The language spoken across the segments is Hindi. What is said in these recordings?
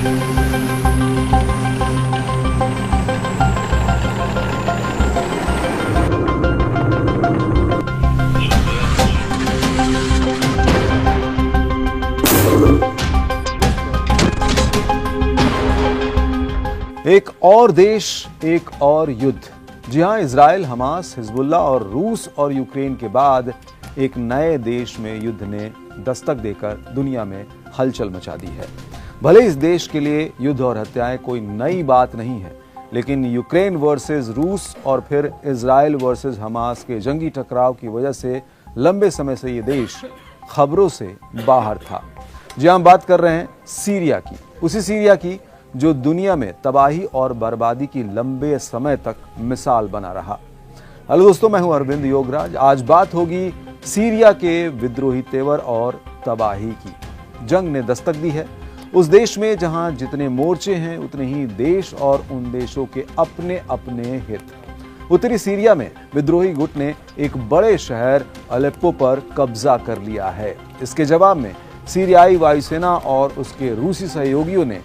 एक और देश, एक और युद्ध। जी हां, इजराइल, हमास, हिजबुल्लाह और रूस और यूक्रेन के बाद एक नए देश में युद्ध ने दस्तक देकर दुनिया में हलचल मचा दी है। भले इस देश के लिए युद्ध और हत्याएं कोई नई बात नहीं है, लेकिन यूक्रेन वर्सेस रूस और फिर इजराइल वर्सेस हमास के जंगी टकराव की वजह से लंबे समय से ये देश खबरों से बाहर था। जी हम बात कर रहे हैं सीरिया की, उसी सीरिया की जो दुनिया में तबाही और बर्बादी की लंबे समय तक मिसाल बना रहा। हेलो दोस्तों, मैं हूं अरविंद योगराज। आज बात होगी सीरिया के विद्रोही तेवर और तबाही की। जंग ने दस्तक दी है उस देश में जहां जितने मोर्चे हैं उतने ही देश और उन देशों के अपने अपने हित। उत्तरी सीरिया में विद्रोही गुट ने एक बड़े शहर अलेप्पो पर कब्जा कर लिया है। इसके जवाब में सीरियाई वायुसेना और उसके रूसी सहयोगियों ने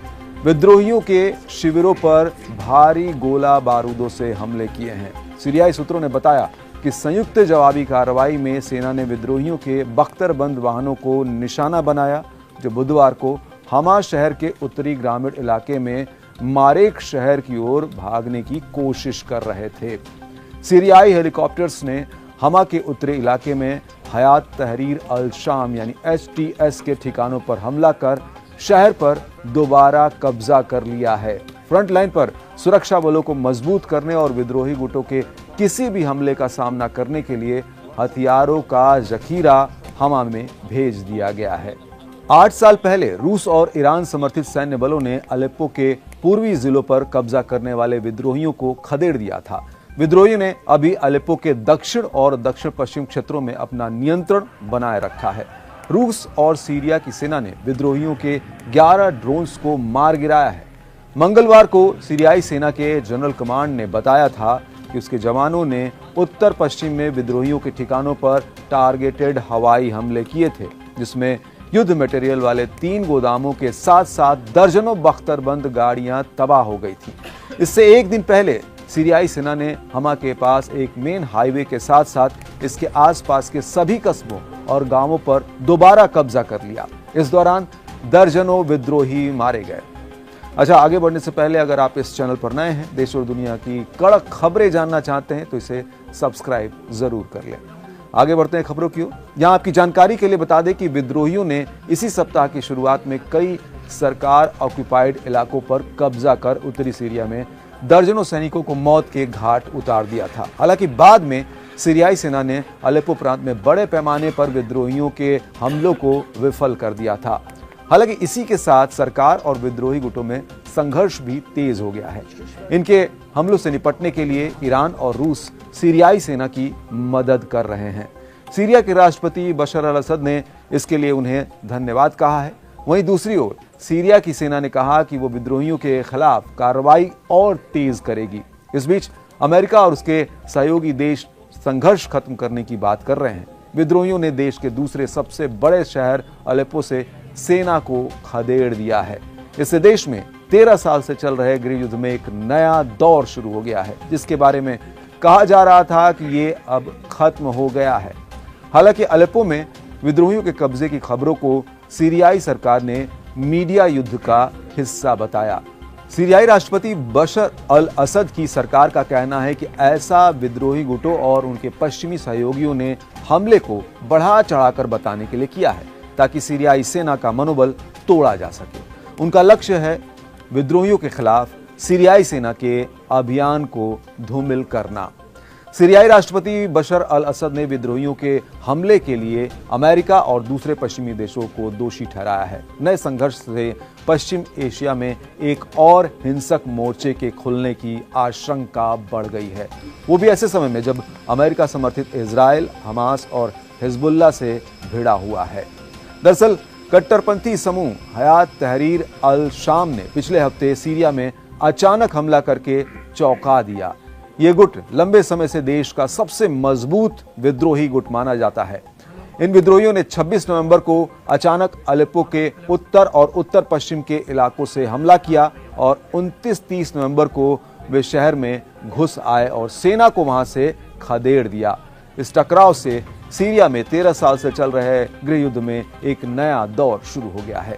विद्रोहियों के शिविरों पर भारी गोला बारूदों से हमले किए हैं। सीरियाई सूत्रों ने बताया कि संयुक्त जवाबी कार्रवाई में सेना ने विद्रोहियों के बख्तरबंद वाहनों को निशाना बनाया, जो बुधवार को हमा शहर के उत्तरी ग्रामीण इलाके में मारेक शहर की ओर भागने की कोशिश कर रहे थे। सीरियाई हेलीकॉप्टर्स ने हमा के उत्तरी इलाके में हयात तहरीर अल शाम यानी HTS के ठिकानों पर हमला कर शहर पर दोबारा कब्जा कर लिया है। फ्रंट लाइन पर सुरक्षा बलों को मजबूत करने और विद्रोही गुटों के किसी भी हमले का सामना करने के लिए हथियारों का जखीरा हमा में भेज दिया गया है। 8 साल पहले रूस और ईरान समर्थित सैन्य बलों ने अलेप्पो के पूर्वी जिलों पर कब्जा करने वाले विद्रोहियों को खदेड़ दिया था। विद्रोहियों ने अभी अलेप्पो के दक्षिण और दक्षिण पश्चिम क्षेत्रों में अपना नियंत्रण बनाए रखा है। रूस और सीरिया की सेना ने विद्रोहियों के 11 ड्रोन्स को मार गिराया है। मंगलवार को सीरियाई सेना के जनरल कमांड ने बताया था कि उसके जवानों ने उत्तर पश्चिम में विद्रोहियों के ठिकानों पर टारगेटेड हवाई हमले किए थे, जिसमें युद्ध मटेरियल वाले 3 गोदामों के साथ साथ दर्जनों बख्तरबंद गाड़ियां तबाह हो गई थी। इससे एक दिन पहले सीरियाई सेना ने हमा के पास एक मेन हाईवे के साथ साथ इसके आसपास के सभी कस्बों और गांवों पर दोबारा कब्जा कर लिया। इस दौरान दर्जनों विद्रोही मारे गए। अच्छा, आगे बढ़ने से पहले अगर आप इस चैनल पर नए हैं, देश और दुनिया की कड़क खबरें जानना चाहते हैं तो इसे सब्सक्राइब जरूर कर लें। आगे बढ़ते हैं खबरों की ओर। यहाँ आपकी जानकारी के लिए बता दें कि विद्रोहियों ने इसी सप्ताह की शुरुआत में कई सरकार ऑक्युपाइड इलाकों पर कब्जा कर उत्तरी सीरिया में दर्जनों सैनिकों को मौत के घाट उतार दिया था। हालांकि बाद में सीरियाई सेना ने अलेप्पो प्रांत में बड़े पैमाने पर विद्रोहियों के हमलों को विफल कर दिया था। हालांकि इसी के साथ सरकार और विद्रोही गुटों में संघर्ष भी तेज हो गया है। इनके हमलों से निपटने के लिए ईरान और रूस सीरियाई सेना की मदद कर रहे हैं। सीरिया के राष्ट्रपति बशर अल असद ने इसके लिए उन्हें धन्यवाद कहा है। वहीं दूसरी ओर सीरिया की सेना ने कहा कि वो विद्रोहियों के खिलाफ कार्रवाई और तेज करेगी। इस बीच अमेरिका और उसके सहयोगी देश संघर्ष खत्म करने की बात कर रहे हैं। विद्रोहियों ने देश के दूसरे सबसे बड़े शहर अलेप्पो से सेना को खदेड़ दिया है। इससे देश में 13 साल से चल रहे गृह युद्ध में एक नया दौर शुरू हो गया है, जिसके बारे में कहा जा रहा था कि ये अब खत्म हो गया है। हालांकि अलेप्पो में विद्रोहियों के कब्जे की खबरों को सीरियाई सरकार ने मीडिया युद्ध का हिस्सा बताया। सीरियाई राष्ट्रपति बशर अल असद की सरकार का कहना है कि ऐसा विद्रोही गुटों और उनके पश्चिमी सहयोगियों ने हमले को बढ़ा चढ़ाकर बताने के लिए किया है, ताकि सीरियाई सेना का मनोबल तोड़ा जा सके। उनका लक्ष्य है विद्रोहियों के खिलाफ सीरियाई सेना के अभियान को धूमिल करना। सीरियाई राष्ट्रपति बशर अल असद ने विद्रोहियों के हमले के लिए अमेरिका और दूसरे पश्चिमी देशों को दोषी ठहराया है। नए संघर्ष से पश्चिम एशिया में एक और हिंसक मोर्चे के खुलने की आशंका बढ़ गई है, वो भी ऐसे समय में जब अमेरिका समर्थित इजराइल, हमास और हिजबुल्लाह से भिड़ा हुआ है। दरअसल कट्टरपंथी समूह हयात तहरीर अल शाम ने पिछले हफ्ते सीरिया में अचानक हमला करके चौंका दिया। ये गुट लंबे समय से देश का सबसे मजबूत विद्रोही गुट माना जाता है। इन विद्रोहियों ने 26 नवंबर को अचानक अलेप्पो के उत्तर और उत्तर पश्चिम के इलाकों से हमला किया और 29-30 नवंबर को वे शहर में घुस आए और सेना को वहां से खदेड़ दिया। इस टकराव से सीरिया में 13 साल से चल रहे गृह युद्ध में एक नया दौर शुरू हो गया है।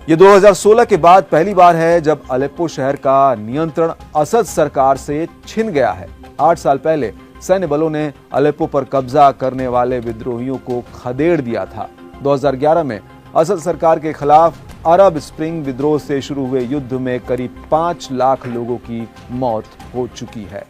ये 2016 के बाद पहली बार है जब अलेप्पो शहर का नियंत्रण असद सरकार से छिन गया है। 8 साल पहले सैन्य बलों ने अलेप्पो पर कब्जा करने वाले विद्रोहियों को खदेड़ दिया था। 2011 में असद सरकार के खिलाफ अरब स्प्रिंग विद्रोह से शुरू हुए युद्ध में करीब 5 लाख लोगों की मौत हो चुकी है।